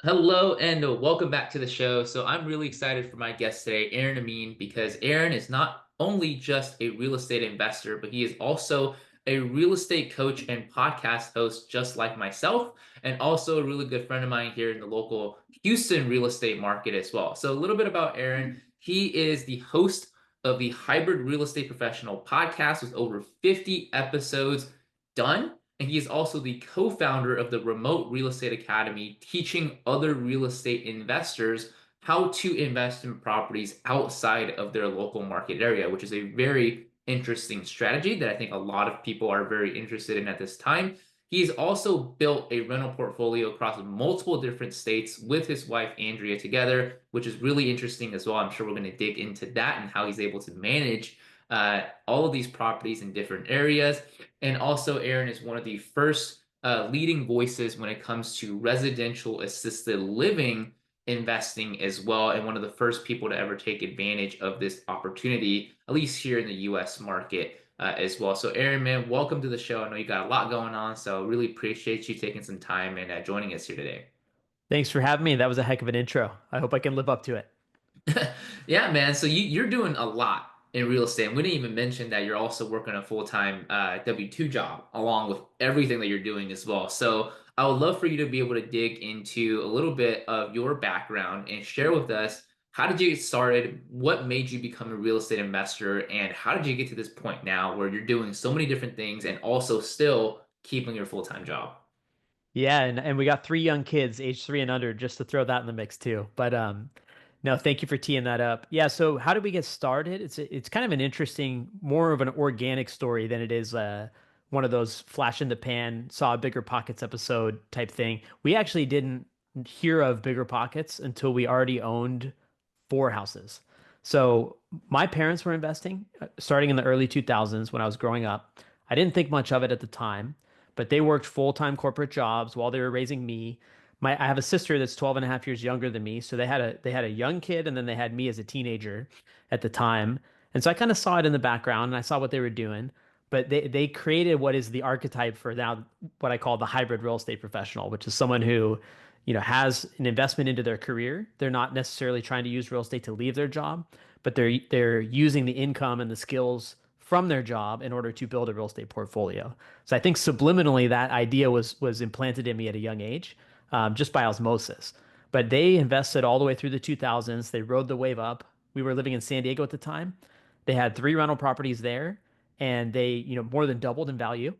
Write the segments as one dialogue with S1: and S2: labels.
S1: Hello and welcome back to the show. So I'm really excited for my guest today, Aaron Ameen, because Aaron is not only just a real estate investor, but he is also a real estate coach and podcast host, just like myself, and also a really good friend of mine here in the local Houston real estate market as well. So a little bit about Aaron. He is the host of the Hybrid Real Estate Professional podcast with over 50 episodes done. And he is also the co-founder of the Remote Real Estate Academy, teaching other real estate investors how to invest in properties outside of their local market area, which is a very interesting strategy that I think a lot of people are very interested in at this time. He's also built a rental portfolio across multiple different states with his wife Andrea together, which is really interesting as well. I'm sure we're going to dig into that and how he's able to manage all of these properties in different areas. And also, Aaron is one of the first leading voices when it comes to residential assisted living investing as well, and one of the first people to ever take advantage of this opportunity, at least here in the US market as well. So, Aaron, man, welcome to the show. I know you got a lot going on, so really appreciate you taking some time and joining us here today.
S2: Thanks for having me. That was a heck of an intro. I hope I can live up to it.
S1: Yeah, man. So you're doing a lot in real estate. And we didn't even mention that you're also working a full-time W-2 job along with everything that you're doing as well. So I would love for you to be able to dig into a little bit of your background and share with us how did you get started? What made you become a real estate investor? And how did you get to this point now where you're doing so many different things and also still keeping your full-time job?
S2: Yeah, and we got three young kids, age 3 and under, just to throw that in the mix too. But no, thank you for teeing that up. Yeah, so how did we get started? It's kind of an interesting, more of an organic story than it is one of those flash in the pan, saw a Bigger Pockets episode type thing. We actually didn't hear of Bigger Pockets until we already owned four houses. So my parents were investing starting in the early 2000s when I was growing up. I didn't think much of it at the time, but they worked full-time corporate jobs while they were raising me. I have a sister that's 12 and a half years younger than me, so they had a young kid and then they had me as a teenager at the time. And so I kind of saw it in the background and I saw what they were doing, but they created what is the archetype for now what I call the hybrid real estate professional, which is someone who has an investment into their career. They're not necessarily trying to use real estate to leave their job, but they're using the income and the skills from their job in order to build a real estate portfolio. So I think subliminally that idea was implanted in me at a young age, just by osmosis. But they invested all the way through the 2000s. They rode the wave up. We were living in San Diego at the time. They had three rental properties there, and they, more than doubled in value.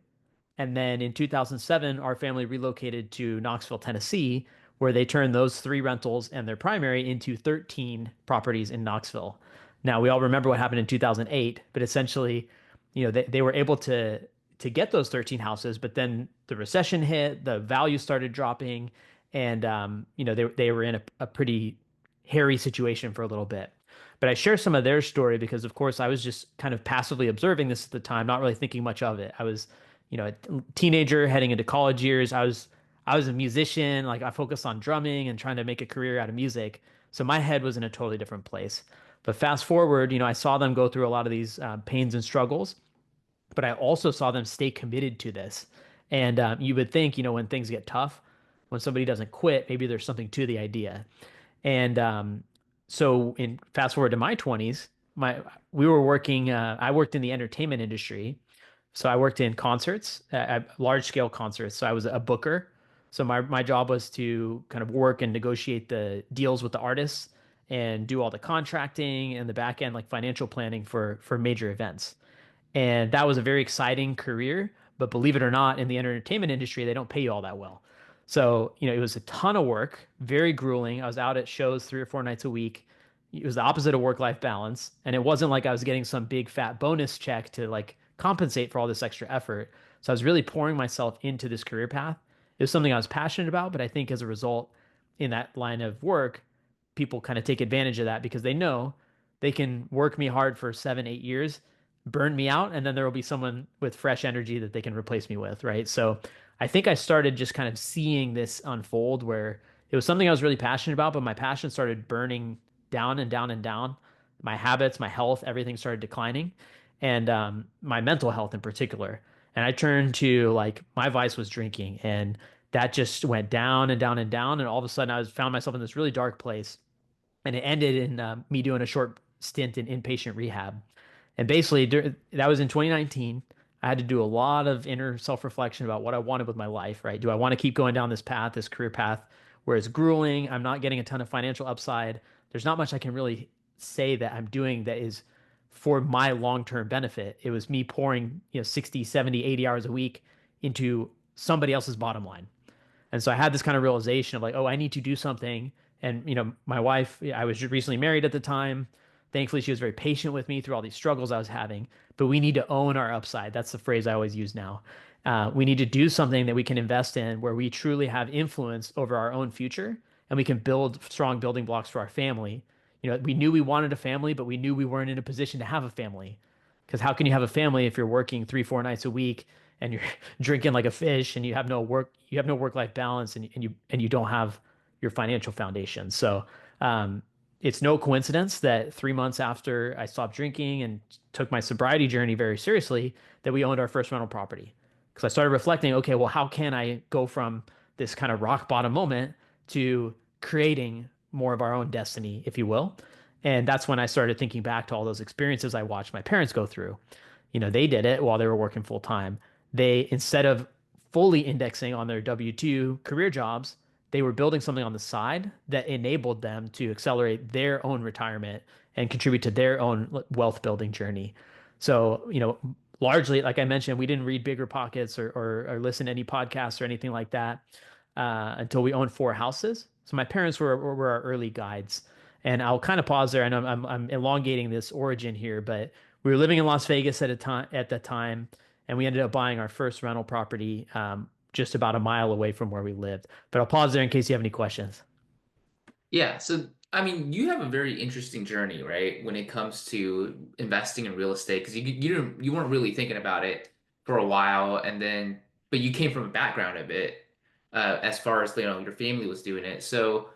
S2: And then in 2007, our family relocated to Knoxville, Tennessee, where they turned those three rentals and their primary into 13 properties in Knoxville. Now, we all remember what happened in 2008, but essentially, they were able to get those 13 houses, but then the recession hit, the value started dropping, and they were in a pretty hairy situation for a little bit. But I share some of their story because, of course, I was just kind of passively observing this at the time, not really thinking much of it. I was, a teenager heading into college years. I was a musician. Like I focused on drumming and trying to make a career out of music. So my head was in a totally different place. But fast forward, I saw them go through a lot of these pains and struggles, but I also saw them stay committed to this. And you would think, when things get tough, when somebody doesn't quit, maybe there's something to the idea. And so in fast forward to my 20s, my we were working. I worked in the entertainment industry, so I worked in concerts, large scale concerts. So I was a booker. So my job was to kind of work and negotiate the deals with the artists and do all the contracting and the back end like financial planning for major events. And that was a very exciting career. But believe it or not, in the entertainment industry, they don't pay you all that well. So, it was a ton of work, very grueling. I was out at shows 3 or 4 nights a week. It was the opposite of work-life balance. And it wasn't like I was getting some big fat bonus check to like compensate for all this extra effort. So I was really pouring myself into this career path. It was something I was passionate about, but I think as a result, in that line of work, people kind of take advantage of that because they know they can work me hard for 7, 8 years, burn me out, and then there will be someone with fresh energy that they can replace me with, right? So I think I started just kind of seeing this unfold where it was something I was really passionate about, but my passion started burning down and down and down. My habits, my health, everything started declining, and my mental health in particular. And I turned to like my vice was drinking, and that just went down and down and down. And all of a sudden, found myself in this really dark place. And it ended in me doing a short stint in inpatient rehab. And basically, that was in 2019. I had to do a lot of inner self-reflection about what I wanted with my life, right? Do I want to keep going down this path, this career path, where it's grueling? I'm not getting a ton of financial upside. There's not much I can really say that I'm doing that is for my long-term benefit. It was me pouring, 60, 70, 80 hours a week into somebody else's bottom line. And so I had this kind of realization of like, oh, I need to do something. And, my wife, I was recently married at the time. Thankfully, she was very patient with me through all these struggles I was having. But we need to own our upside. That's the phrase I always use now. We need to do something that we can invest in where we truly have influence over our own future and we can build strong building blocks for our family. We knew we wanted a family, but we knew we weren't in a position to have a family. Because how can you have a family if you're working 3, 4 nights a week and you're drinking like a fish and you have no work-life balance and you don't have your financial foundation. So um, it's no coincidence that 3 months after I stopped drinking and took my sobriety journey very seriously, that we owned our first rental property. Because I started reflecting, okay, well, how can I go from this kind of rock bottom moment to creating more of our own destiny, if you will? And that's when I started thinking back to all those experiences I watched my parents go through. They did it while they were working full time. They, instead of fully indexing on their W-2 career jobs, they were building something on the side that enabled them to accelerate their own retirement and contribute to their own wealth building journey. So, largely, like I mentioned, we didn't read Bigger Pockets or listen to any podcasts or anything like that until we owned 4 houses. So my parents were our early guides. And I'll kind of pause there. I know I'm elongating this origin here, but we were living in Las Vegas at the time, and we ended up buying our first rental property just about a mile away from where we lived. But I'll pause there in case you have any questions.
S1: Yeah, so I mean, you have a very interesting journey, right? When it comes to investing in real estate, because you weren't really thinking about it for a while, and then but you came from a background of it, as far as your family was doing it. So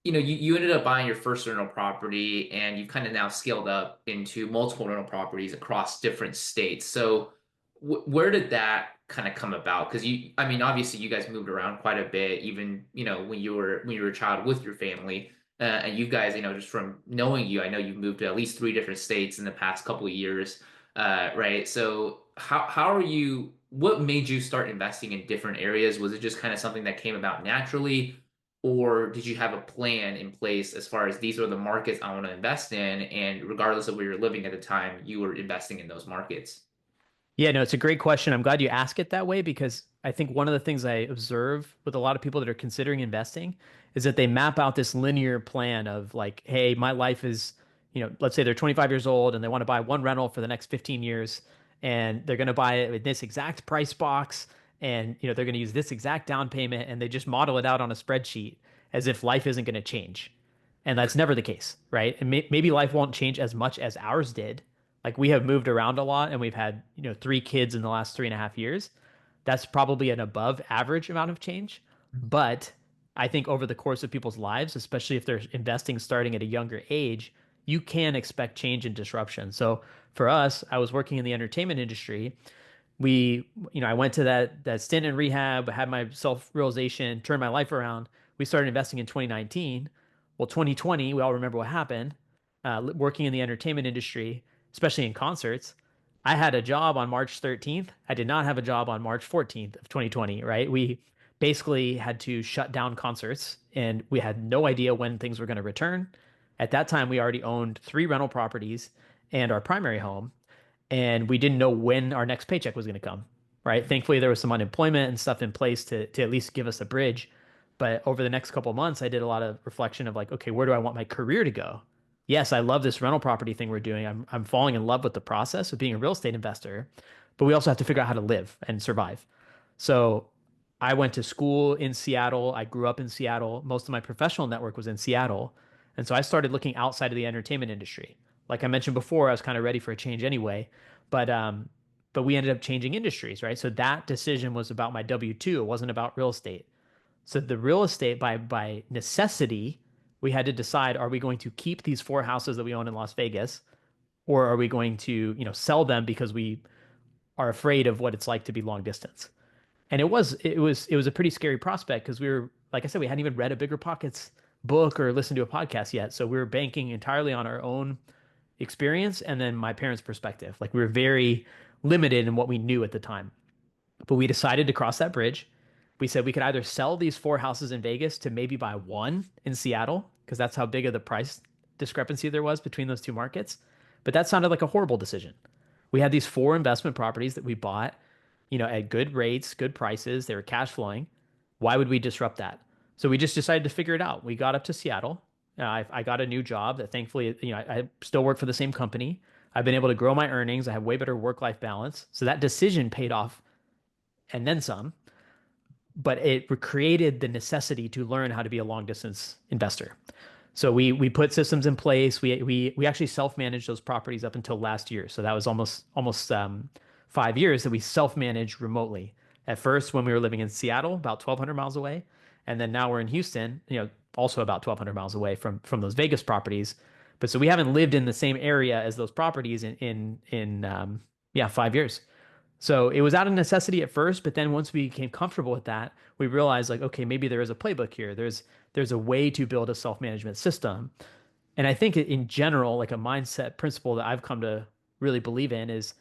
S1: you ended up buying your first rental property and you've kind of now scaled up into multiple rental properties across different states. So where did that kind of come about? Because I mean, obviously you guys moved around quite a bit, even, when you were a child with your family. And you guys, just from knowing you, I know you've moved to at least 3 different states in the past couple of years, right? So what made you start investing in different areas? Was it just kind of something that came about naturally? Or did you have a plan in place as far as these are the markets I want to invest in, and regardless of where you're living at the time, you were investing in those markets?
S2: Yeah, no, it's a great question. I'm glad you ask it that way because I think one of the things I observe with a lot of people that are considering investing is that they map out this linear plan of like, hey, my life is, let's say they're 25 years old and they want to buy one rental for the next 15 years and they're going to buy it with this exact price box and, they're going to use this exact down payment and they just model it out on a spreadsheet as if life isn't going to change. And that's never the case, right? And maybe life won't change as much as ours did. Like we have moved around a lot and we've had, 3 kids in the last 3.5 years. That's probably an above average amount of change. But I think over the course of people's lives, especially if they're investing starting at a younger age, you can expect change and disruption. So for us, I was working in the entertainment industry. I went to that stint in rehab, had my self-realization, turned my life around. We started investing in 2019. Well, 2020, we all remember what happened. Working in the entertainment industry, especially in concerts, I had a job on March 13th. I did not have a job on March 14th of 2020, right? We basically had to shut down concerts and we had no idea when things were going to return. At that time, we already owned 3 rental properties and our primary home and we didn't know when our next paycheck was going to come, right? Thankfully, there was some unemployment and stuff in place to at least give us a bridge. But over the next couple of months, I did a lot of reflection of like, okay, where do I want my career to go? Yes, I love this rental property thing we're doing. I'm falling in love with the process of being a real estate investor, but we also have to figure out how to live and survive. So I went to school in Seattle. I grew up in Seattle. Most of my professional network was in Seattle. And so I started looking outside of the entertainment industry. Like I mentioned before, I was kind of ready for a change anyway, but but we ended up changing industries, right? So that decision was about my W-2. It wasn't about real estate. So the real estate by necessity, we had to decide, are we going to keep these 4 houses that we own in Las Vegas, or are we going to, sell them because we are afraid of what it's like to be long distance? And it was a pretty scary prospect because we were, like I said, we hadn't even read a Bigger Pockets book or listened to a podcast yet. So we were banking entirely on our own experience and then my parents' perspective. Like we were very limited in what we knew at the time. But we decided to cross that bridge. We said we could either sell these four houses in Vegas to maybe buy one in Seattle, because that's how big of the price discrepancy there was between those two markets. But that sounded like a horrible decision. We had these four investment properties that we bought, at good rates, good prices. They were cash flowing. Why would we disrupt that? So we just decided to figure it out. We got up to Seattle. I got a new job that thankfully, I still work for the same company. I've been able to grow my earnings. I have way better work-life balance. So that decision paid off and then some, but it created the necessity to learn how to be a long distance investor. So we put systems in place. We actually self managed those properties up until last year. So that was almost 5 years that we self managed remotely. At first, when we were living in Seattle, about 1,200 miles away, and then now we're in Houston, also about 1,200 miles away from those Vegas properties. But so we haven't lived in the same area as those properties in 5 years. So it was out of necessity at first, but then once we became comfortable with that, we realized like, okay, maybe there is a playbook here. There's a way to build a self-management system. And I think in general, like a mindset principle that I've come to really believe in is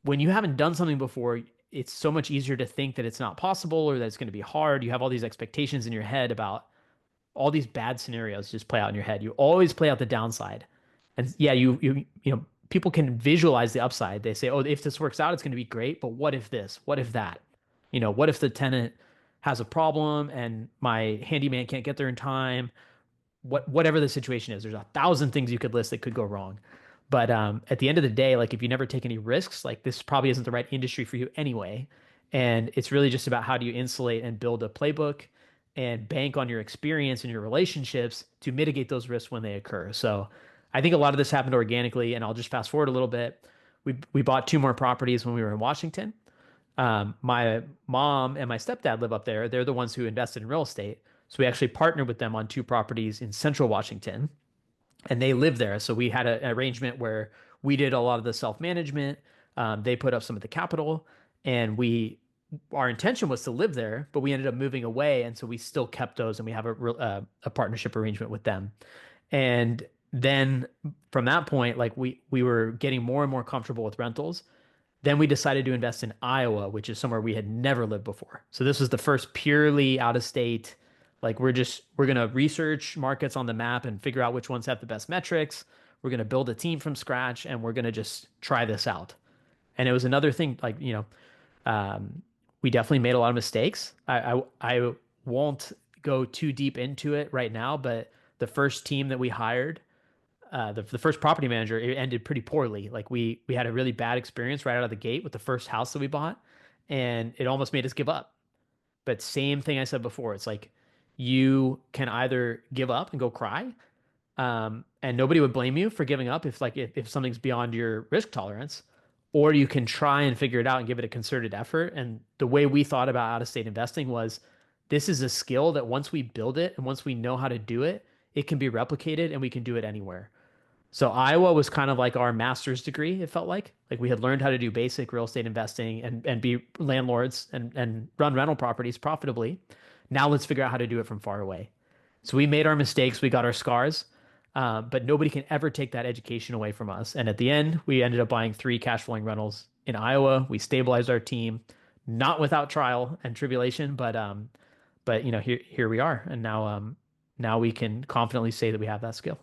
S2: when you haven't done something before, it's so much easier to think that it's not possible or that it's going to be hard. You have all these expectations in your head about all these bad scenarios just play out in your head. You always play out the downside. And yeah, people can visualize the upside. They say, "Oh, if this works out, it's going to be great, but what if this? What if that? What if the tenant has a problem and my handyman can't get there in time? Whatever the situation is, there's 1,000 things you could list that could go wrong. But at the end of the day, like if you never take any risks, like this probably isn't the right industry for you anyway. And it's really just about how do you insulate and build a playbook and bank on your experience and your relationships to mitigate those risks when they occur. So I think a lot of this happened organically, and I'll just fast forward a little bit. We bought two more properties when we were in Washington. My mom and my stepdad live up there. They're the ones who invested in real estate. So we actually partnered with them on two properties in central Washington, and they live there. So we had an arrangement where we did a lot of the self-management. They put up some of the capital, and our intention was to live there, but we ended up moving away, and so we still kept those, and we have a partnership arrangement with them. And then from that point, like we were getting more and more comfortable with rentals. Then we decided to invest in Iowa, which is somewhere we had never lived before. So this was the first purely out of state. Like we're gonna research markets on the map and figure out which ones have the best metrics. We're gonna build a team from scratch and we're gonna just try this out. And it was another thing, like, we definitely made a lot of mistakes. I won't go too deep into it right now, but the first team that we hired, the first property manager, it ended pretty poorly. Like we had a really bad experience right out of the gate with the first house that we bought, and it almost made us give up. But same thing I said before, it's like you can either give up and go cry, and nobody would blame you for giving up if something's beyond your risk tolerance, or you can try and figure it out and give it a concerted effort. And the way we thought about out of state investing was this is a skill that once we build it and once we know how to do it, it can be replicated and we can do it anywhere. So Iowa was kind of like our master's degree, it felt like we had learned how to do basic real estate investing and be landlords and run rental properties profitably. Now let's figure out how to do it from far away. So we made our mistakes, we got our scars, but nobody can ever take that education away from us. And at the end, we ended up buying three cash flowing rentals in Iowa. We stabilized our team, not without trial and tribulation, but here we are, and now we can confidently say that we have that skill.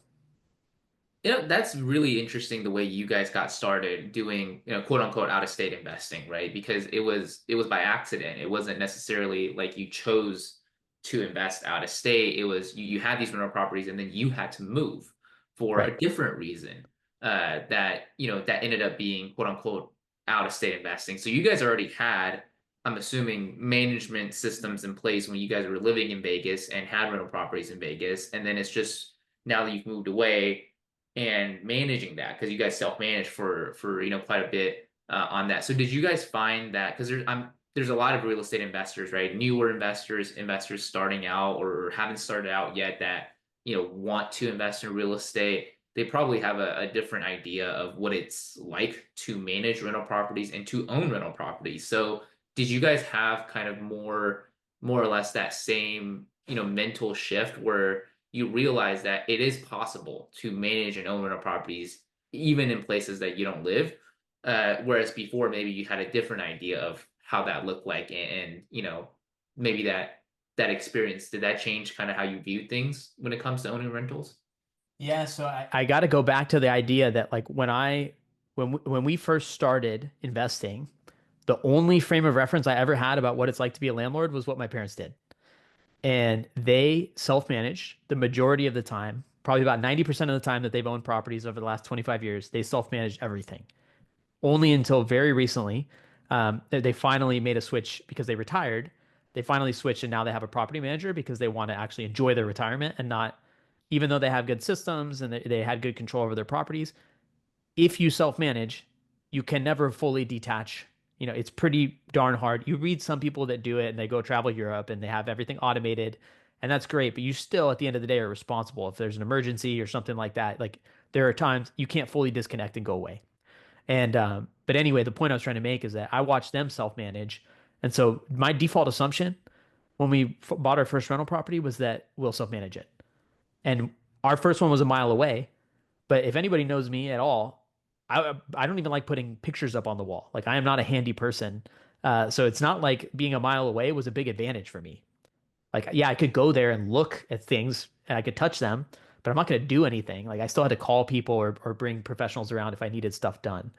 S1: That's really interesting the way you guys got started doing, quote unquote out of state investing, right? Because it was by accident. It wasn't necessarily like you chose to invest out of state. It was you had these rental properties and then you had to move for
S2: Right.
S1: a different reason. That ended up being quote unquote out of state investing. So you guys already had, I'm assuming, management systems in place when you guys were living in Vegas and had rental properties in Vegas. And then it's just now that you've moved away and managing that because you guys self-manage for quite a bit on that. So did you guys find that because there's a lot of real estate investors, right? Newer investors starting out or haven't started out yet that want to invest in real estate. They probably have a different idea of what it's like to manage rental properties and to own rental properties. So did you guys have kind of more or less that same, mental shift where you realize that it is possible to manage and own rental properties even in places that you don't live? Whereas before, maybe you had a different idea of how that looked like, and maybe that experience, did that change kind of how you viewed things when it comes to owning rentals?
S2: Yeah, so I got to go back to the idea that like when we first started investing, the only frame of reference I ever had about what it's like to be a landlord was what my parents did. And they self-managed the majority of the time, probably about 90% of the time that they've owned properties over the last 25 years, they self-managed everything. Only until very recently, they finally made a switch because they retired. They finally switched and now they have a property manager because they want to actually enjoy their retirement and not, even though they have good systems and they had good control over their properties, if you self-manage, you can never fully detach. It's pretty darn hard. You read some people that do it and they go travel Europe and they have everything automated, and that's great, but you still at the end of the day are responsible if there's an emergency or something like that. Like there are times you can't fully disconnect and go away. And but anyway, the point I was trying to make is that I watched them self-manage. And so my default assumption when we bought our first rental property was that we'll self-manage it. And our first one was a mile away. But if anybody knows me at all, I don't even like putting pictures up on the wall. Like I am not a handy person. So it's not like being a mile away was a big advantage for me. Like, yeah, I could go there and look at things and I could touch them, but I'm not going to do anything. Like I still had to call people or bring professionals around if I needed stuff done.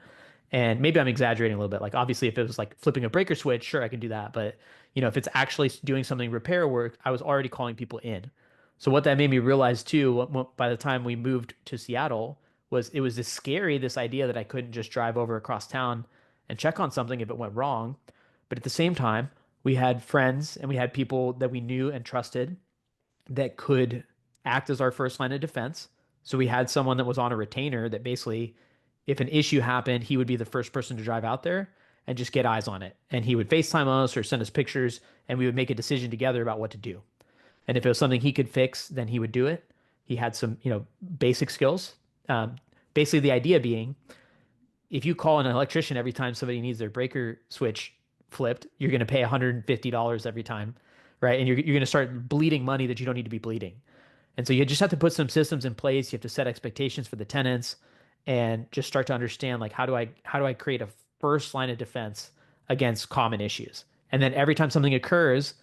S2: And maybe I'm exaggerating a little bit. Like obviously if it was like flipping a breaker switch, sure I can do that. But if it's actually doing something repair work, I was already calling people in. So what that made me realize too, by the time we moved to Seattle, was it was this scary, this idea that I couldn't just drive over across town and check on something if it went wrong. But at the same time, we had friends and we had people that we knew and trusted that could act as our first line of defense. So we had someone that was on a retainer that basically, if an issue happened, he would be the first person to drive out there and just get eyes on it. And he would FaceTime us or send us pictures, and we would make a decision together about what to do. And if it was something he could fix, then he would do it. He had some, basic skills. Um, Basically, the idea being if you call an electrician every time somebody needs their breaker switch flipped, you're going to pay $150 every time, right? And you're going to start bleeding money that you don't need to be bleeding. And so you just have to put some systems in place. You have to set expectations for the tenants and just start to understand like how do I create a first line of defense against common issues? And then every time something occurs,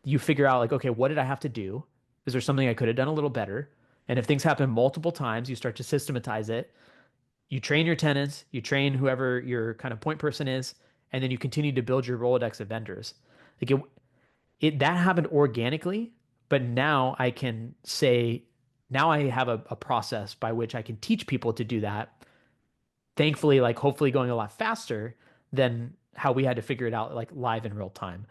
S2: you figure out like, okay, what did I have to do? Is there something I could have done a little better? And if things happen multiple times, you start to systematize it. You train your tenants, you train whoever your kind of point person is, and then you continue to build your Rolodex of vendors. Like it that happened organically, but now I can say, now I have a process by which I can teach people to do that. Thankfully, like hopefully going a lot faster than how we had to figure it out like live in real time.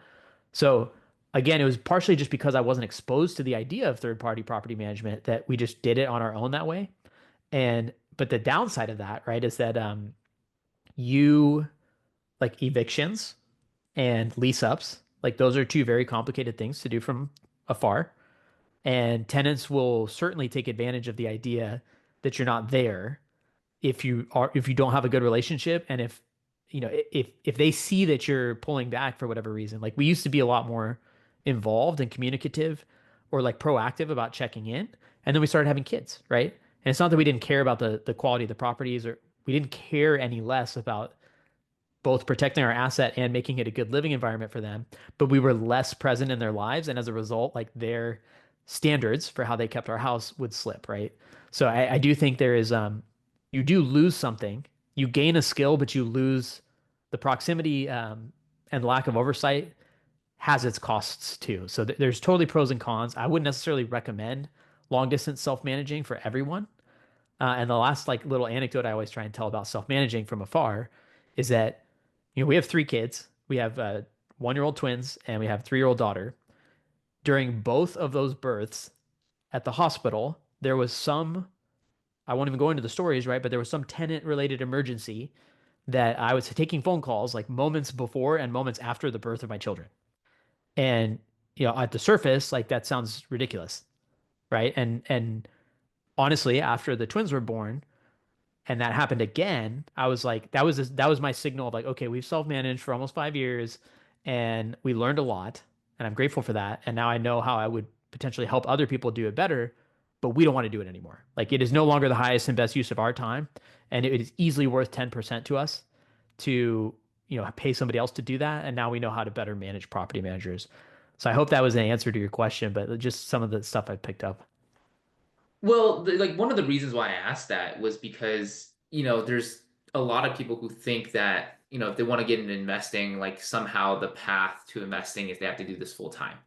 S2: So again, it was partially just because I wasn't exposed to the idea of third party property management that we just did it on our own that way. And but the downside of that, right, is that you like evictions and lease ups, like those are two very complicated things to do from afar. And tenants will certainly take advantage of the idea that you're not there if you don't have a good relationship and if they see that you're pulling back for whatever reason. Like we used to be a lot more involved and communicative or like proactive about checking in, and then we started having kids, right? And it's not that we didn't care about the quality of the properties or we didn't care any less about both protecting our asset and making it a good living environment for them, but we were less present in their lives, and as a result like their standards for how they kept our house would slip, right? So I do think there is you do lose something. You gain a skill, but you lose the proximity and lack of oversight has its costs too. So there's totally pros and cons. I wouldn't necessarily recommend long distance self-managing for everyone. And the last like little anecdote I always try and tell about self-managing from afar is that we have three kids. We have 1-year-old twins and we have 3-year-old daughter. During both of those births at the hospital, there was some, I won't even go into the stories, right? But there was some tenant related emergency that I was taking phone calls like moments before and moments after the birth of my children. And at the surface, like that sounds ridiculous, right? And honestly, after the twins were born and that happened again, I was like, that was my signal of like, okay, we've self-managed for almost 5 years, and we learned a lot, and I'm grateful for that. And now I know how I would potentially help other people do it better, but we don't want to do it anymore. Like it is no longer the highest and best use of our time, and it is easily worth 10% to us to, pay somebody else to do that. And now we know how to better manage property managers. So I hope that was an answer to your question, but just some of the stuff I picked up.
S1: Well, like one of the reasons why I asked that was because, there's a lot of people who think that, if they want to get into investing, like somehow the path to investing is they have to do this full time,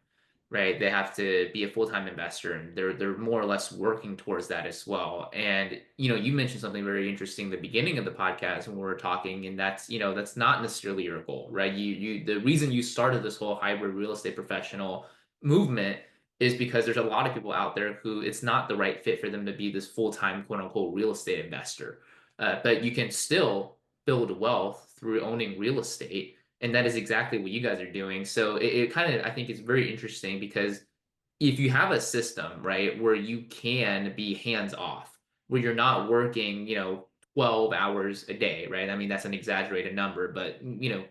S1: right? They have to be a full-time investor and they're more or less working towards that as well. And, you mentioned something very interesting at the beginning of the podcast when we were talking, and that's not necessarily your goal, right? The reason you started this whole hybrid real estate professional movement is because there's a lot of people out there who it's not the right fit for them to be this full-time quote unquote real estate investor. But you can still build wealth through owning real estate. And that is exactly what you guys are doing. So it kind of, I think it's very interesting because if you have a system, right, where you can be hands off, where you're not working, 12 hours a day, right? I mean, that's an exaggerated number, but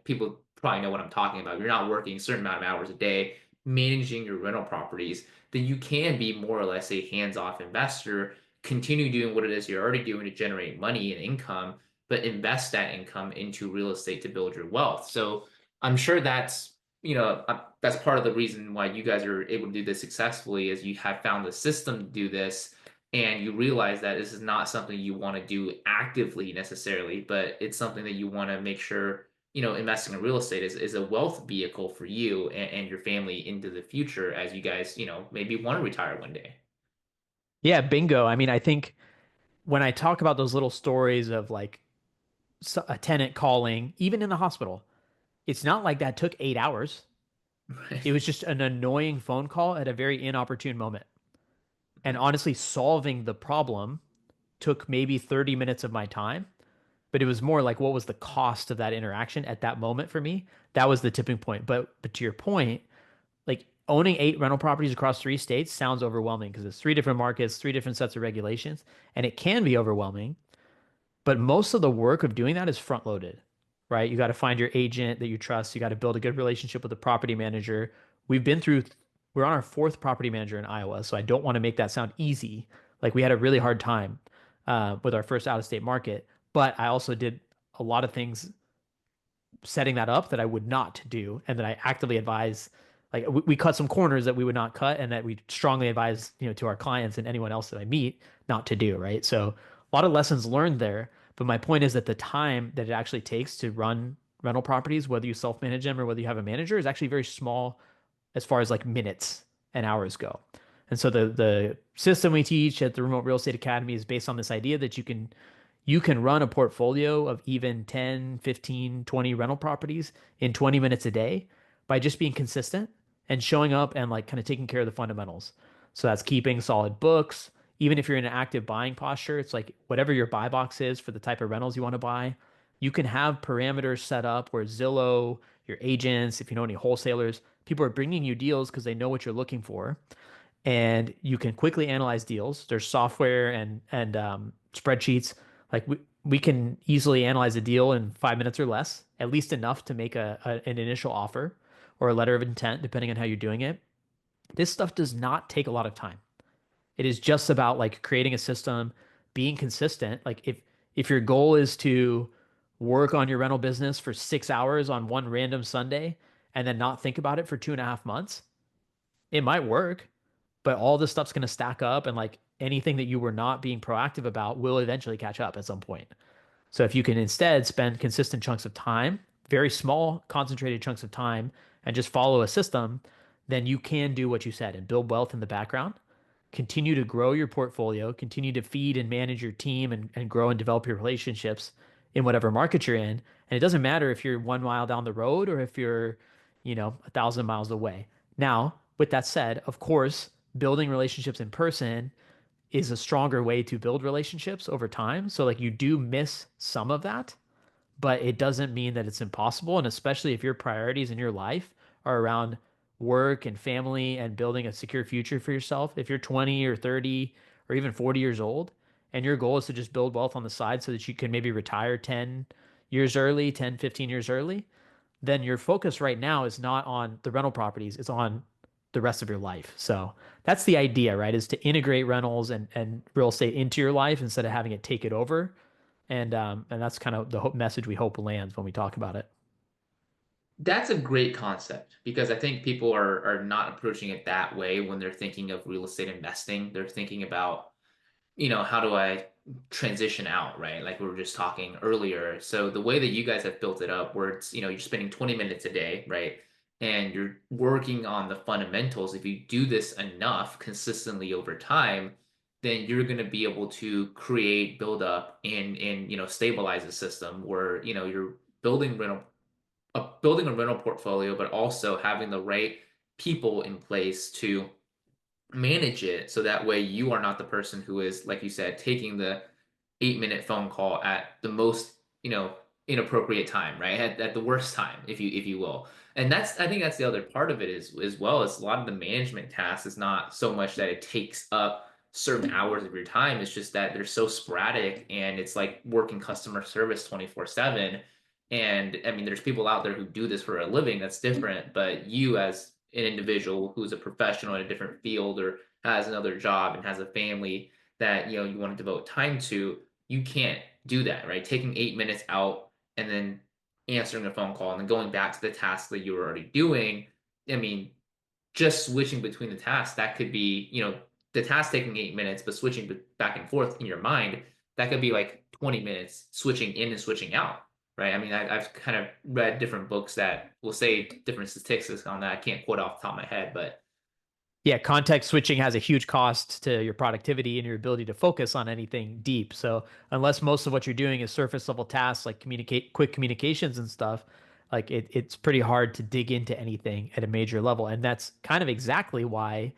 S1: people probably know what I'm talking about. You're not working a certain amount of hours a day managing your rental properties, then you can be more or less a hands-off investor, continue doing what it is you're already doing to generate money and income, but invest that income into real estate to build your wealth. So I'm sure that's part of the reason why you guys are able to do this successfully is you have found the system to do this and you realize that this is not something you want to do actively necessarily, but it's something that you want to make sure, investing in real estate is a wealth vehicle for you and your family into the future as you guys, maybe want to retire one day.
S2: Yeah, bingo. I mean, I think when I talk about those little stories of like a tenant calling, even in the hospital, it's not like that took 8 hours. It was just an annoying phone call at a very inopportune moment. And honestly, solving the problem took maybe 30 minutes of my time, but it was more like what was the cost of that interaction at that moment for me? That was the tipping point. But to your point, like owning 8 rental properties across 3 states sounds overwhelming because it's 3 different markets, 3 different sets of regulations, and it can be overwhelming. But most of the work of doing that is front loaded, right? You got to find your agent that you trust. You got to build a good relationship with the property manager. We've been through, we're on our fourth property manager in Iowa, so I don't want to make that sound easy. Like we had a really hard time with our first out of state market, but I also did a lot of things setting that up that I would not do and that I actively advise. Like we cut some corners that we would not cut and that we strongly advise, to our clients and anyone else that I meet not to do, right? So a lot of lessons learned there. But my point is that the time that it actually takes to run rental properties, whether you self-manage them or whether you have a manager, is actually very small as far as like minutes and hours go. And so the system we teach at the Remote Real Estate Academy is based on this idea that you can run a portfolio of even 10, 15, 20 rental properties in 20 minutes a day by just being consistent and showing up and like kind of taking care of the fundamentals. So that's keeping solid books. Even if you're in an active buying posture, it's like whatever your buy box is for the type of rentals you want to buy, you can have parameters set up where Zillow, your agents, if you know any wholesalers, people are bringing you deals because they know what you're looking for and you can quickly analyze deals. There's software and spreadsheets. Like we can easily analyze a deal in 5 minutes or less, at least enough to make an initial offer or a letter of intent, depending on how you're doing it. This stuff does not take a lot of time. It is just about like creating a system, being consistent. Like if your goal is to work on your rental business for 6 hours on one random Sunday and then not think about it for 2.5 months, it might work, but all this stuff's going to stack up and like anything that you were not being proactive about will eventually catch up at some point. So if you can instead spend consistent chunks of time, very small concentrated chunks of time and just follow a system, then you can do what you said and build wealth in the background, continue to grow your portfolio, continue to feed and manage your team and grow and develop your relationships in whatever market you're in. And it doesn't matter if you're 1 mile down the road or if you're, 1,000 miles away. Now, with that said, of course, building relationships in person is a stronger way to build relationships over time. So like you do miss some of that, but it doesn't mean that it's impossible. And especially if your priorities in your life are around work and family and building a secure future for yourself, if you're 20 or 30 or even 40 years old, and your goal is to just build wealth on the side so that you can maybe retire 10 years early, 10, 15 years early, then your focus right now is not on the rental properties, it's on the rest of your life. So that's the idea, right? Is to integrate rentals and real estate into your life instead of having it take it over. And that's kind of the message we hope lands when we talk about it.
S1: That's a great concept because I think people are not approaching it that way when they're thinking of real estate investing. They're thinking about, how do I transition out, right? Like we were just talking earlier. So the way that you guys have built it up, where it's, you're spending 20 minutes a day, right? And you're working on the fundamentals. If you do this enough consistently over time, then you're going to be able to create, build up, and stabilize a system where, you're building building a rental portfolio, but also having the right people in place to manage it so that way you are not the person who is, like you said, taking the 8-minute phone call at the most, inappropriate time, right? At the worst time, if you will. And I think that's the other part of it is as well as a lot of the management tasks is not so much that it takes up certain hours of your time. It's just that they're so sporadic and it's like working customer service 24/7. And I mean, there's people out there who do this for a living, that's different, but you as an individual who's a professional in a different field or has another job and has a family that you want to devote time to, you can't do that, right? Taking 8 minutes out and then answering a phone call and then going back to the task that you were already doing. I mean, just switching between the tasks, that could be, the task taking 8 minutes, but switching back and forth in your mind, that could be like 20 minutes switching in and switching out, right? I mean, I've kind of read different books that will say different statistics on that. I can't quote off the top of my head, but
S2: Yeah, context switching has a huge cost to your productivity and your ability to focus on anything deep. So unless most of what you're doing is surface level tasks like communicate quick communications and stuff, like it's pretty hard to dig into anything at a major level. And that's kind of exactly why,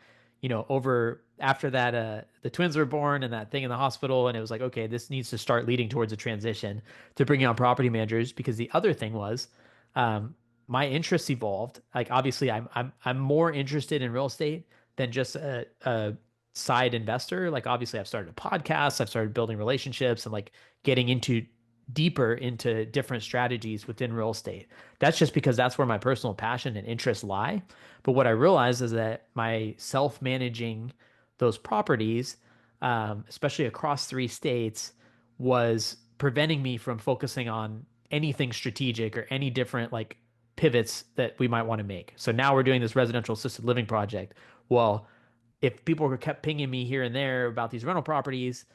S2: over after that the twins were born and that thing in the hospital, and it was like, okay, this needs to start leading towards a transition to bringing on property managers because the other thing was um, my interests evolved. Like obviously I'm more interested in real estate than just a side investor. Like obviously I've started a podcast, I've started building relationships and like getting into deeper into different strategies within real estate. That's just because that's where my personal passion and interests lie. But what I realized is that my self-managing those properties, especially across 3 states, was preventing me from focusing on anything strategic or any different like pivots that we might want to make. So now we're doing this residential assisted living project. Well, if people were kept pinging me here and there about these rental properties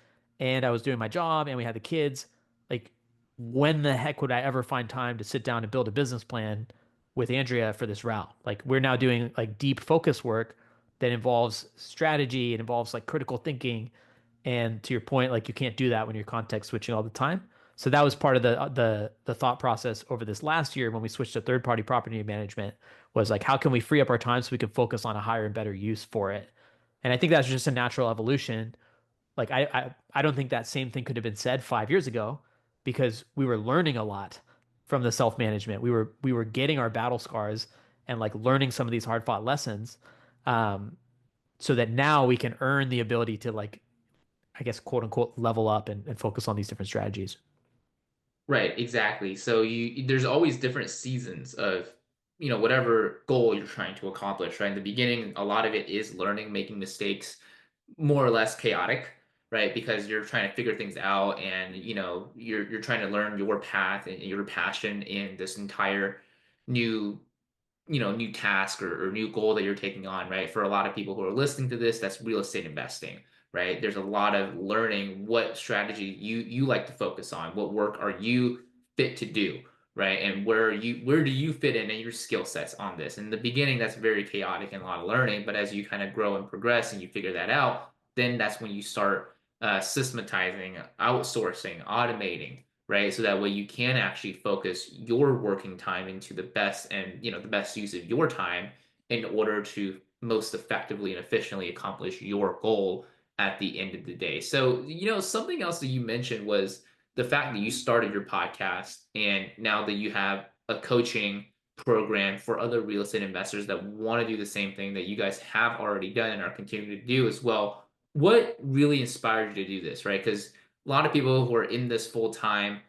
S2: and I was doing my job and we had the kids, like when the heck would I ever find time to sit down and build a business plan with Andrea for this route? Like we're now doing like deep focus work that involves strategy, it involves like critical thinking. And to your point, like you can't do that when you're context switching all the time. So that was part of the thought process over this last year when we switched to third party property management was like how can we free up our time so we can focus on a higher and better use for it. And I think that's just a natural evolution. Like I don't think that same thing could have been said 5 years ago because we were learning a lot from the self management. We were getting our battle scars and like learning some of these hard fought lessons, um, so that now we can earn the ability to like I guess quote unquote level up and focus on these different strategies.
S1: right, exactly. So there's always different seasons of, whatever goal you're trying to accomplish, right? In the beginning, a lot of it is learning, making mistakes, more or less chaotic, right? Because you're trying to figure things out and, you're trying to learn your path and your passion in this entire new new task or new goal that you're taking on, right? For a lot of people who are listening to this, that's real estate investing, right? There's a lot of learning what strategy you like to focus on, what work are you fit to do, right? And where do you fit in your skill sets on this? In the beginning, that's very chaotic and a lot of learning, but as you kind of grow and progress and you figure that out, then that's when you start systematizing, outsourcing, automating, right? So that way you can actually focus your working time into the best and the best use of your time in order to most effectively and efficiently accomplish your goal at the end of the day. So, something else that you mentioned was the fact that you started your podcast and now that you have a coaching program for other real estate investors that want to do the same thing that you guys have already done and are continuing to do as well. What really inspired you to do this, right? Because a lot of people who are in this full time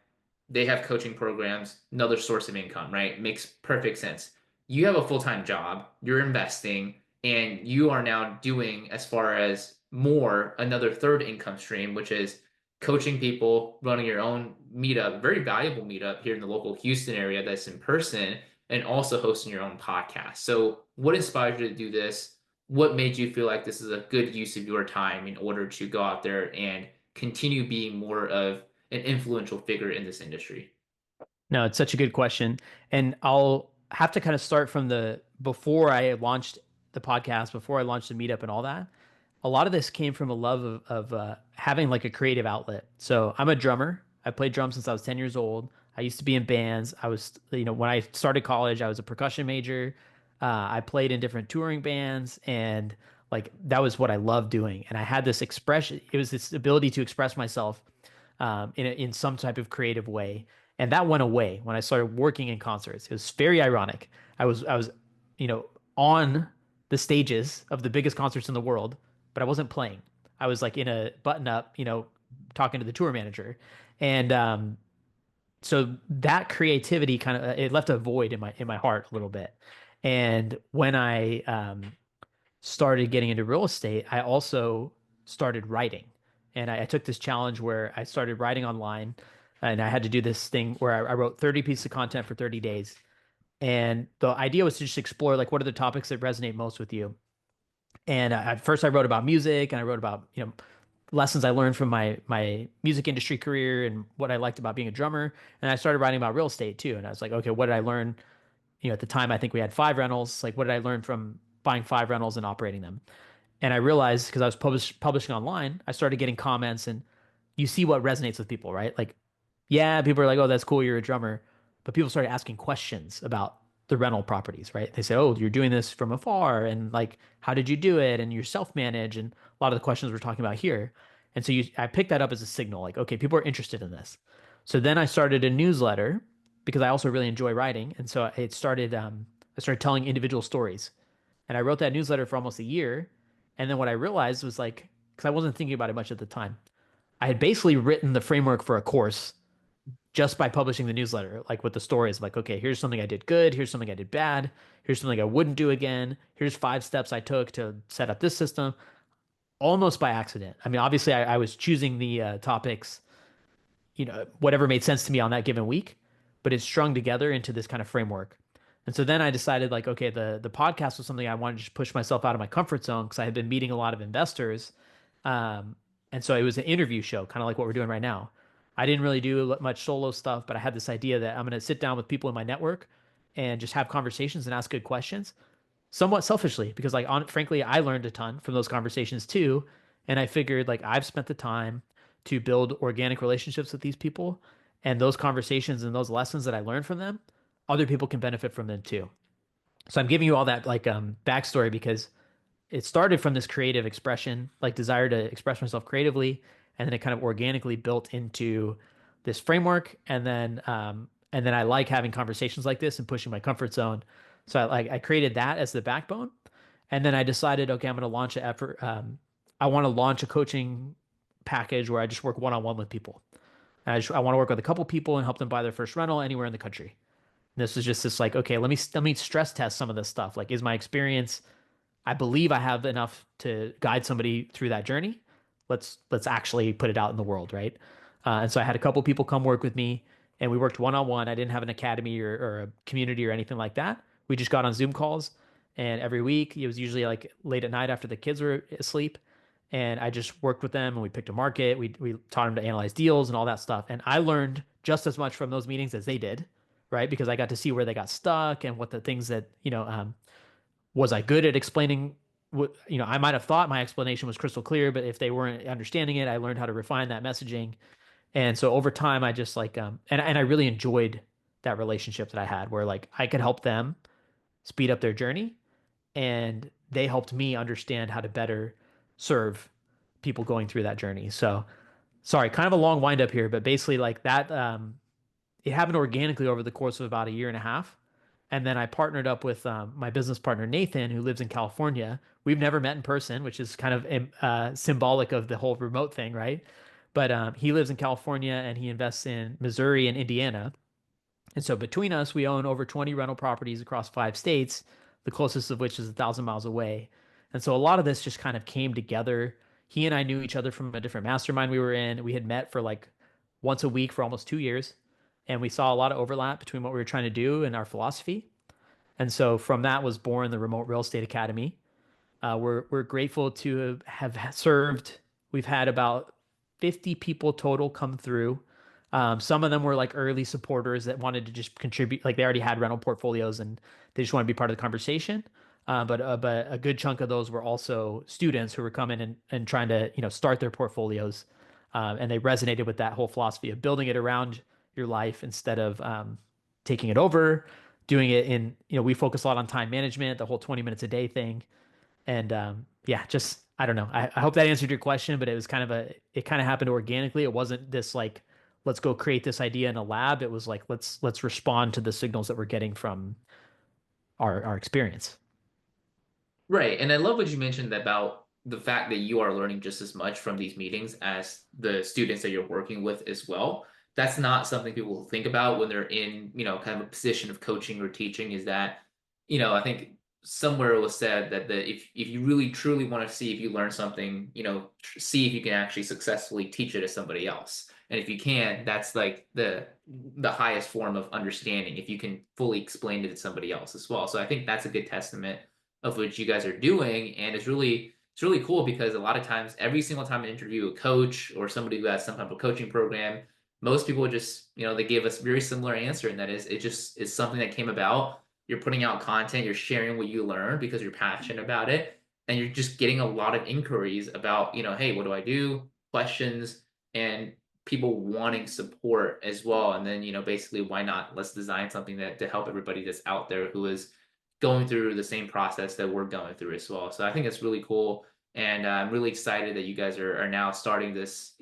S1: they have coaching programs, another source of income, right? Makes perfect sense. You have a full-time job, you're investing, and you are now doing, as far as more, another third income stream, which is coaching people, running your own meetup, very valuable meetup here in the local Houston area that's in person, and also hosting your own podcast. So, what inspired you to do this? What made you feel like this is a good use of your time in order to go out there and continue being more of an influential figure in this industry?
S2: No, it's such a good question. And I'll have to kind of start from the before I launched the podcast, before I launched the meetup and all that. A lot of this came from a love of having like a creative outlet. So I'm a drummer. I played drums since I was 10 years old. I used to be in bands. I was, when I started college, I was a percussion major. I played in different touring bands, and like that was what I loved doing. And I had this expression, it was this ability to express myself in some type of creative way. And that went away when I started working in concerts. It was very ironic. I was, you know, on the stages of the biggest concerts in the world, but I wasn't playing. I was like in a button up, talking to the tour manager. And so that creativity kind of it left a void in my heart a little bit. And when I started getting into real estate, I also started writing. And I took this challenge where I started writing online, and I had to do this thing where I wrote 30 pieces of content for 30 days. And the idea was to just explore like what are the topics that resonate most with you. And at first I wrote about music, and I wrote about, lessons I learned from my music industry career and what I liked about being a drummer. And I started writing about real estate too. And I was like, okay, what did I learn? At the time I think we had five rentals. Like what did I learn from buying five rentals and operating them? And I realized because I was publishing online, I started getting comments, and you see what resonates with people, right? Like, yeah, people are like, "Oh, that's cool, you're a drummer," but people started asking questions about the rental properties, right? They say, "Oh, you're doing this from afar, and like, how did you do it? And you self-manage." And a lot of the questions we're talking about here, and so I picked that up as a signal, like, okay, people are interested in this. So then I started a newsletter because I also really enjoy writing, and so it started. I started telling individual stories, and I wrote that newsletter for almost a year. And then what I realized was like, because I wasn't thinking about it much at the time, I had basically written the framework for a course just by publishing the newsletter, like with the stories, like, okay, here's something I did good, here's something I did bad, here's something I wouldn't do again, here's 5 steps I took to set up this system, almost by accident. I mean, obviously, I was choosing the topics, whatever made sense to me on that given week, but it's strung together into this kind of framework. And so then I decided like, okay, the podcast was something I wanted to just push myself out of my comfort zone because I had been meeting a lot of investors. Um, and so it was an interview show, kind of like what we're doing right now. I didn't really do much solo stuff, but I had this idea that I'm going to sit down with people in my network and just have conversations and ask good questions, somewhat selfishly, because frankly, I learned a ton from those conversations too. And I figured like I've spent the time to build organic relationships with these people, and those conversations and those lessons that I learned from them, other people can benefit from them too. So I'm giving you all that like backstory because it started from this creative expression, like desire to express myself creatively, and then it kind of organically built into this framework. And then I like having conversations like this and pushing my comfort zone. So I created that as the backbone, and then I decided, okay, I'm going to launch an effort. I want to launch a coaching package where I just work one on one with people. And I want to work with a couple people and help them buy their first rental anywhere in the country. And this is just this like, okay, let me stress test some of this stuff. Like, is my experience I believe I have enough to guide somebody through that journey. Let's actually put it out in the world, right? And so I had a couple people come work with me, and we worked one on one. I didn't have an academy or a community or anything like that. We just got on Zoom calls, and every week it was usually like late at night after the kids were asleep, and I just worked with them, and we picked a market. We taught them to analyze deals and all that stuff, and I learned just as much from those meetings as they did, right? Because I got to see where they got stuck and what the things that was I good at explaining what, I might have thought my explanation was crystal clear, but if they weren't understanding it, I learned how to refine that messaging. And so over time, I just like, and I really enjoyed that relationship that I had where like I could help them speed up their journey, and they helped me understand how to better serve people going through that journey. So sorry, kind of a long wind up here, but basically like that, it happened organically over the course of about a year and a half. And then I partnered up with my business partner, Nathan, who lives in California. We've never met in person, which is kind of symbolic of the whole remote thing, right? But he lives in California and he invests in Missouri and Indiana. And so between us, we own over 20 rental properties across 5 states, the closest of which is 1,000 miles away. And so a lot of this just kind of came together. He and I knew each other from a different mastermind we were in. We had met for like once a week for almost 2 years. And we saw a lot of overlap between what we were trying to do and our philosophy. And so from that was born the Remote Real Estate Academy. We're grateful to have served. We've had about 50 people total come through. Some of them were like early supporters that wanted to just contribute, like they already had rental portfolios and they just want to be part of the conversation. But a good chunk of those were also students who were coming and trying to start their portfolios, and they resonated with that whole philosophy of building it around your life instead of taking it over, doing it in we focus a lot on time management, the whole 20 minutes a day thing. And yeah, just I don't know. I hope that answered your question, but it was it kind of happened organically. It wasn't this like, let's go create this idea in a lab. It was like, let's respond to the signals that we're getting from our experience.
S1: Right. And I love what you mentioned about the fact that you are learning just as much from these meetings as the students that you're working with as well. That's not something people think about when they're in, kind of a position of coaching or teaching, is that, I think somewhere it was said that if you really truly want to see if you learn something, see if you can actually successfully teach it to somebody else. And if you can, that's like the highest form of understanding, if you can fully explain it to somebody else as well. So I think that's a good testament of what you guys are doing, and it's really cool because a lot of times, every single time I interview a coach or somebody who has some type of coaching program, most people just they give us very similar answer, and that is it just is something that came about. You're putting out content, you're sharing what you learned because you're passionate about it, and you're just getting a lot of inquiries about hey, what do I do, questions, and people wanting support as well. And then basically, why not, let's design something that to help everybody that's out there who is going through the same process that we're going through as well. So I think it's really cool, and I'm really excited that you guys are now starting this.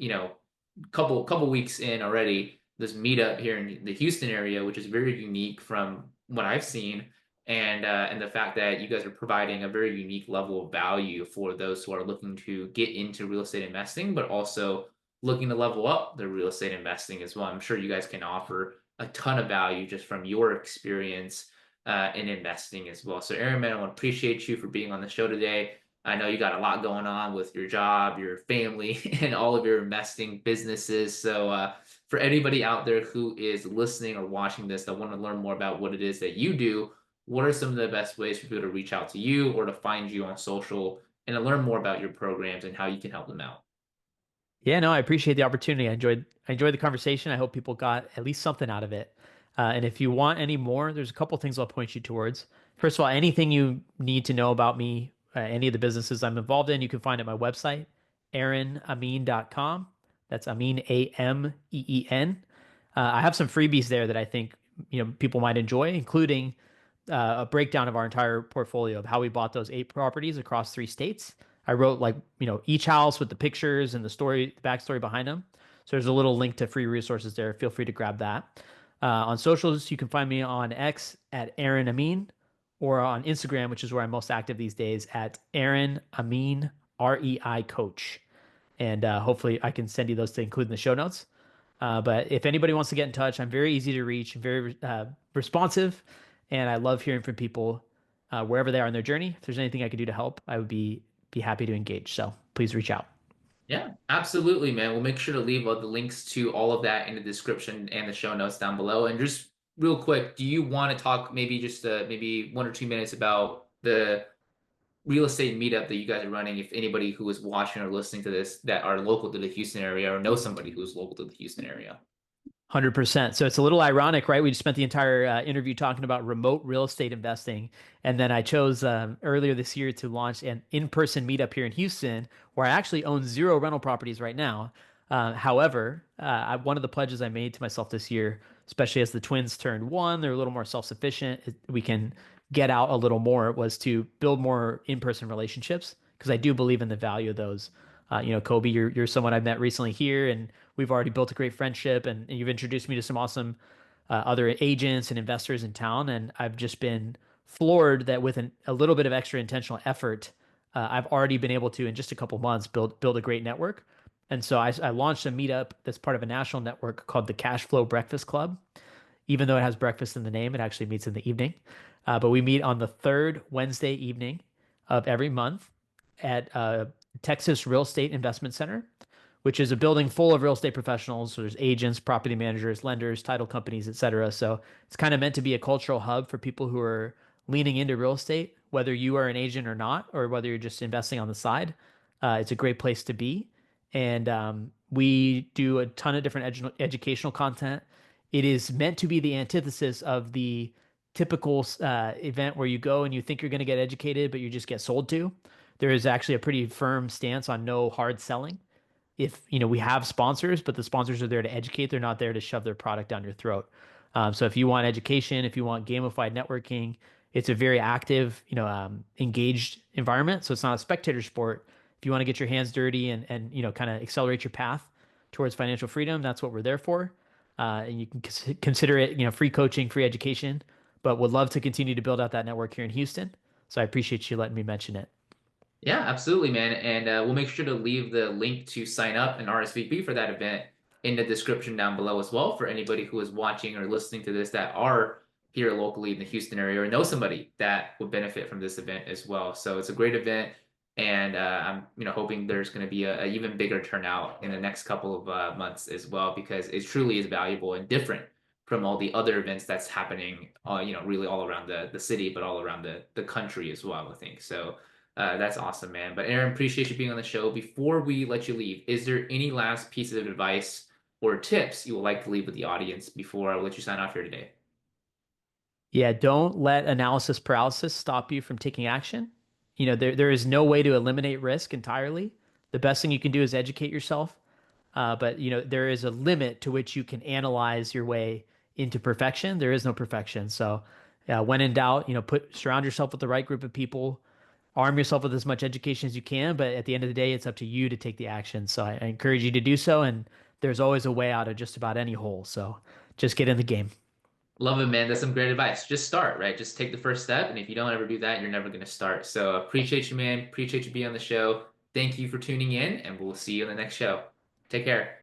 S1: Couple weeks in already, this meetup here in the Houston area, which is very unique from what I've seen, and the fact that you guys are providing a very unique level of value for those who are looking to get into real estate investing, but also looking to level up their real estate investing as well. I'm sure you guys can offer a ton of value just from your experience in investing as well. So, Aaron, man, I want to appreciate you for being on the show today. I know you got a lot going on with your job, your family, and all of your investing businesses. So, for anybody out there who is listening or watching this that want to learn more about what it is that you do, what are some of the best ways for people to reach out to you or to find you on social and to learn more about your programs and how you can help them out?
S2: Yeah, no, I appreciate the opportunity. I enjoyed the conversation. I hope people got at least something out of it. And if you want any more, there's a couple things I'll point you towards. First of all, anything you need to know about me, any of the businesses I'm involved in, you can find at my website, aaronameen.com. That's Ameen, Ameen. I have some freebies there that I think people might enjoy, including a breakdown of our entire portfolio of how we bought those 8 properties across 3 states. I wrote like, each house with the pictures and the story, the backstory behind them. So there's a little link to free resources there. Feel free to grab that. On socials, you can find me on X at Aaron Ameen, or on Instagram, which is where I'm most active these days, at Aaron Ameen, REI Coach. And hopefully I can send you those to include in the show notes. But if anybody wants to get in touch, I'm very easy to reach, very responsive, and I love hearing from people wherever they are in their journey. If there's anything I could do to help, I would be happy to engage. So please reach out.
S1: Yeah, absolutely, man. We'll make sure to leave all the links to all of that in the description and the show notes down below. And just real quick, do you want to talk maybe just maybe 1 or 2 minutes about the real estate meetup that you guys are running? If anybody who is watching or listening to this that are local to the Houston area or know somebody who's local to the Houston area.
S2: 100%. So it's a little ironic, right? We just spent the entire interview talking about remote real estate investing. And then I chose earlier this year to launch an in-person meetup here in Houston, where I actually own 0 rental properties right now. However, one of the pledges I made to myself this year, especially as the twins turned 1, they're a little more self-sufficient. We can get out a little more, was to build more in-person relationships because I do believe in the value of those. Kobe, you're someone I've met recently here, and we've already built a great friendship, and you've introduced me to some awesome other agents and investors in town, and I've just been floored that with a little bit of extra intentional effort, I've already been able to, in just a couple months, build a great network. And so I launched a meetup that's part of a national network called the Cash Flow Breakfast Club. Even though it has breakfast in the name, it actually meets in the evening. But we meet on the third Wednesday evening of every month at Texas Real Estate Investment Center, which is a building full of real estate professionals. So there's agents, property managers, lenders, title companies, et cetera. So it's kind of meant to be a cultural hub for people who are leaning into real estate, whether you are an agent or not, or whether you're just investing on the side. It's a great place to be. And we do a ton of different educational content. It is meant to be the antithesis of the typical event where you go and you think you're going to get educated, but you just get sold to. There is actually a pretty firm stance on no hard selling. If we have sponsors, but the sponsors are there to educate, they're not there to shove their product down your throat. So if you want education, if you want gamified networking, it's a very active, engaged environment. So it's not a spectator sport. If you want to get your hands dirty and kind of accelerate your path towards financial freedom, that's what we're there for. And you can consider it, free coaching, free education. But would love to continue to build out that network here in Houston. So I appreciate you letting me mention it.
S1: Yeah, absolutely, man. And we'll make sure to leave the link to sign up and RSVP for that event in the description down below as well for anybody who is watching or listening to this that are here locally in the Houston area or know somebody that would benefit from this event as well. So it's a great event, and I'm hoping there's going to be a even bigger turnout in the next couple of months as well because it truly is valuable and different from all the other events that's happening, really all around the city, but all around the country as well. I think so. That's awesome, man. But Aaron, appreciate you being on the show. Before we let you leave, is there any last pieces of advice or tips you would like to leave with the audience before I let you sign off here today?
S2: Yeah, don't let analysis paralysis stop you from taking action. There is no way to eliminate risk entirely. The best thing you can do is educate yourself. But there is a limit to which you can analyze your way into perfection. There is no perfection. So, when in doubt, surround yourself with the right group of people, arm yourself with as much education as you can. But at the end of the day, it's up to you to take the action. So I encourage you to do so. And there's always a way out of just about any hole. So just get in the game.
S1: Love it, man. That's some great advice. Just start, right? Just take the first step. And if you don't ever do that, you're never going to start. So appreciate you, man. Appreciate you being on the show. Thank you for tuning in, and we'll see you in the next show. Take care.